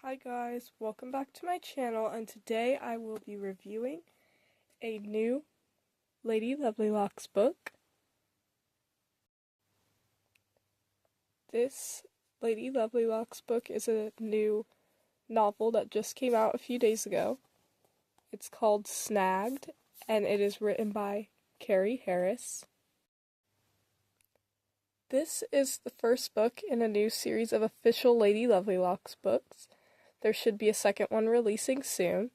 Hi guys, welcome back to my channel, and today I will be reviewing a new Lady Lovelocks book. This Lady Lovelocks book is a new novel that just came out a few days ago. It's called Snagged, and it is written by Carrie Harris. This is the first book in a new series of official Lady Lovelocks books. There should be a second one releasing soon.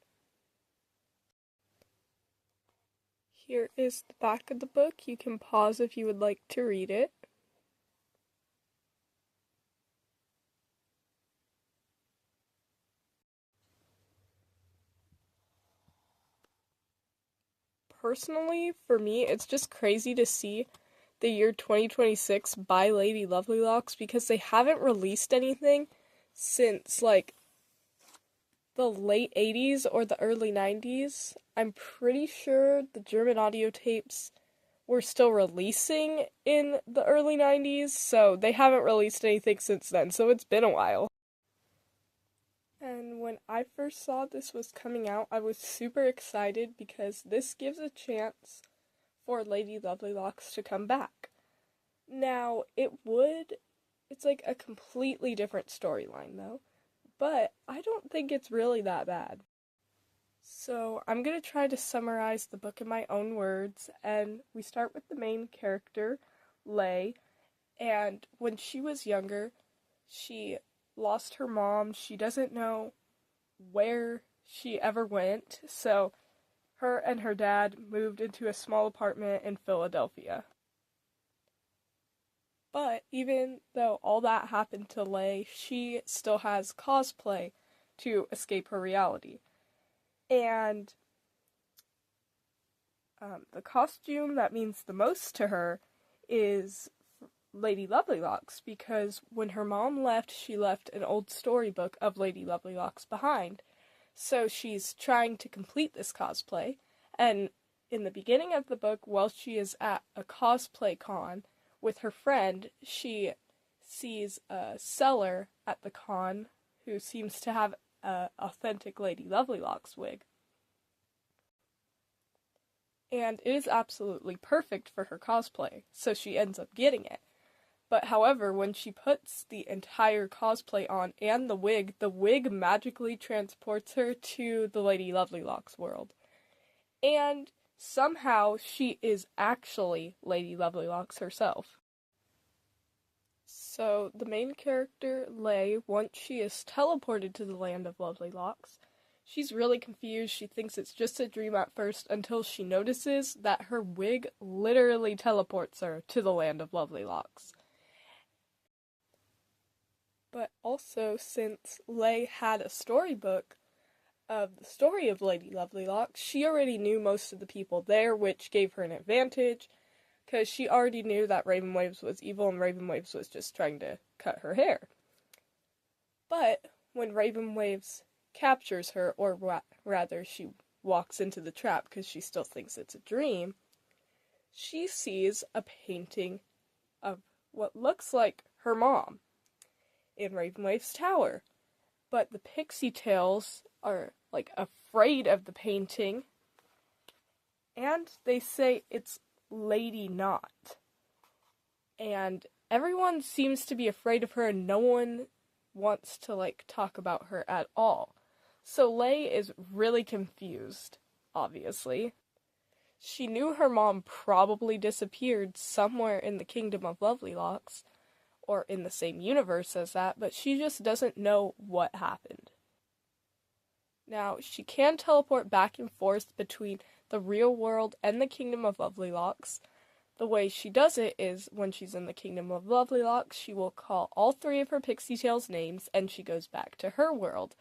Here is the back of the book. You can pause if you would like to read it. Personally, for me, it's just crazy to see the year 2026 by Lady Lovelocks because they haven't released anything since, the late 80s or the early 90s. I'm pretty sure the German audio tapes were still releasing in the early 90s, so they haven't released anything since then, so it's been a while. And when I first saw this was coming out, I was super excited because this gives a chance for Lady Lovelocks to come back. Now, it's like a completely different storyline though. But I don't think it's really that bad. So I'm going to try to summarize the book in my own words, and we start with the main character, Lay, and when she was younger, she lost her mom. She doesn't know where she ever went, so her and her dad moved into a small apartment in Philadelphia. But even though all that happened to Lay, she still has cosplay to escape her reality. And the costume that means the most to her is Lady Lovelocks, because when her mom left, she left an old storybook of Lady Lovelocks behind. So she's trying to complete this cosplay, and in the beginning of the book, while she is at a cosplay con, with her friend, she sees a seller at the con who seems to have an authentic Lady Lovelocks wig. And it is absolutely perfect for her cosplay, so she ends up getting it. But however, when she puts the entire cosplay on and the wig magically transports her to the Lady Lovelocks world. And somehow she is actually Lady Lovelocks herself. So the main character, Lay, once she is teleported to the land of Lovelocks, she's really confused. She thinks it's just a dream at first until she notices that her wig literally teleports her to the land of Lovelocks. But also, since Lay had a storybook of the story of Lady Lovelocks, she already knew most of the people there, which gave her an advantage, because she already knew that Ravenwaves was evil and Ravenwaves was just trying to cut her hair. But when Ravenwaves captures her, or rather she walks into the trap because she still thinks it's a dream, she sees a painting of what looks like her mom in Ravenwave's tower. But the pixie tails are afraid of the painting, and they say it's Lady Not. And everyone seems to be afraid of her, and no one wants to talk about her at all. So Lay is really confused, obviously. She knew her mom probably disappeared somewhere in the Kingdom of Lovelocks, or in the same universe as that, but she just doesn't know what happened. Now, she can teleport back and forth between the real world and the Kingdom of Lovelocks. The way she does it is, when she's in the Kingdom of Lovelocks, she will call all three of her pixie tails names, and she goes back to her world.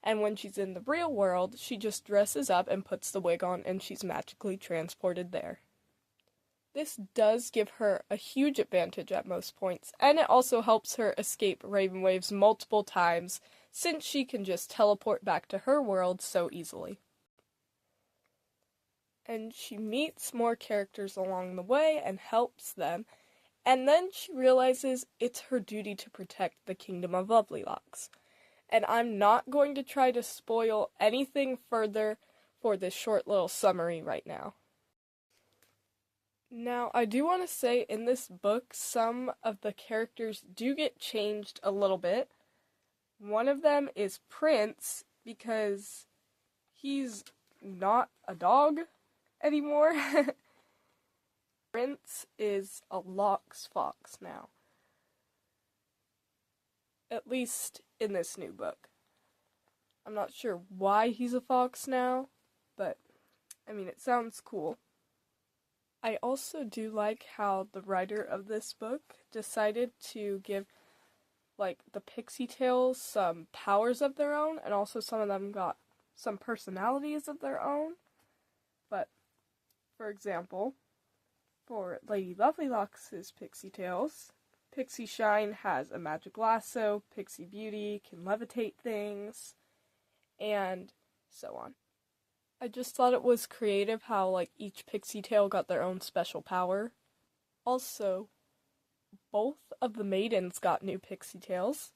And when she's in the real world, she just dresses up and puts the wig on, and she's magically transported there. This does give her a huge advantage at most points, and it also helps her escape Ravenwaves multiple times, since she can just teleport back to her world so easily. and she meets more characters along the way and helps them, and then she realizes it's her duty to protect the Kingdom of Lovelocks. And I'm not going to try to spoil anything further for this short little summary right now. Now, I do want to say in this book, some of the characters do get changed a little bit. One of them is Prince, because he's not a dog anymore. Prince is a Lox fox now. At least in this new book. I'm not sure why he's a fox now, but, I mean, it sounds cool. I also do like how the writer of this book decided to give, like, the Pixie Tales some powers of their own, and also some of them got some personalities of their own. But, for example, for Lady Lovelocks' Pixie Tales, Pixie Shine has a magic lasso, Pixie Beauty can levitate things, and so on. I just thought it was creative how, like, each Pixie Tale got their own special power. Also, both of the maidens got new Pixie Tales.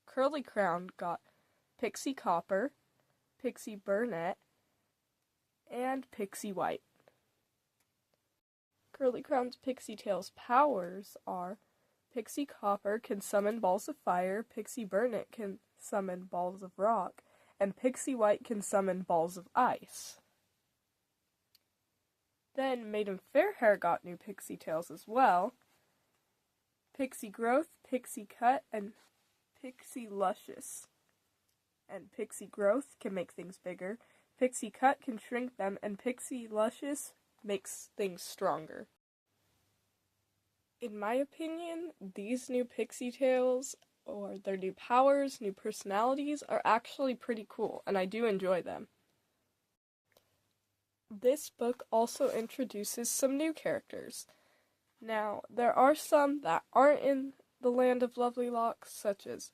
Curly Crown got Pixie Copper, Pixie Burnett, and Pixie White. Curly Crown's Pixie Tales powers are Pixie Copper can summon balls of fire, Pixie Burnett can summon balls of rock, and Pixie White can summon balls of ice. Then Maiden Fairhair got new Pixie Tales as well. Pixie Growth, Pixie Cut, and Pixie Luscious. And Pixie Growth can make things bigger, Pixie Cut can shrink them, and Pixie Luscious makes things stronger. In my opinion, these new Pixie Tales, or their new powers, new personalities, are actually pretty cool, and I do enjoy them. This book also introduces some new characters. Now, there are some that aren't in the Land of Lovelocks, such as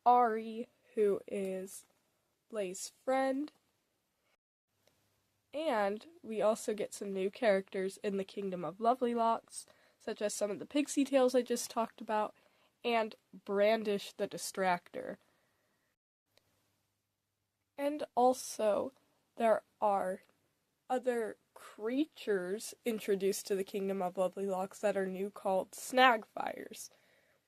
Ari, who is Lay's friend. And we also get some new characters in the Kingdom of Lovelocks, such as some of the Pixie Tales I just talked about, and Brandish the Distractor. And also, there are other creatures introduced to the Kingdom of Lovelocks that are new called Snagfires,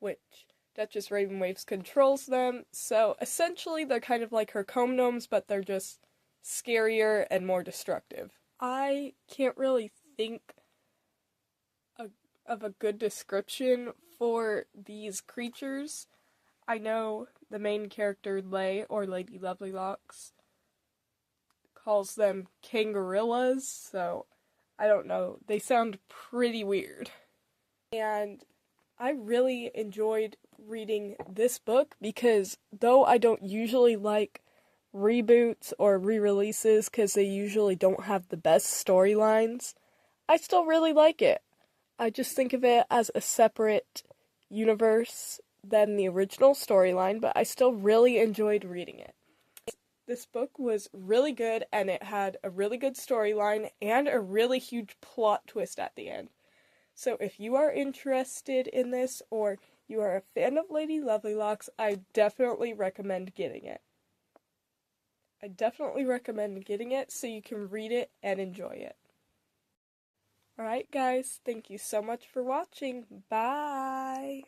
which Duchess Ravenwaves controls them, so essentially they're kind of like her comb gnomes, but they're just scarier and more destructive. I can't really think of a good description for these creatures. I know the main character, Lay, or Lady Lovelocks, calls them kangarillas, so I don't know. They sound pretty weird. And I really enjoyed reading this book because though I don't usually like reboots or re-releases because they usually don't have the best storylines, I still really like it. I just think of it as a separate universe than the original storyline, but I still really enjoyed reading it. This book was really good, and it had a really good storyline and a really huge plot twist at the end. So if you are interested in this, or you are a fan of Lady Lovelocks, I definitely recommend getting it. I definitely recommend getting it so you can read it and enjoy it. Alright guys, thank you so much for watching. Bye!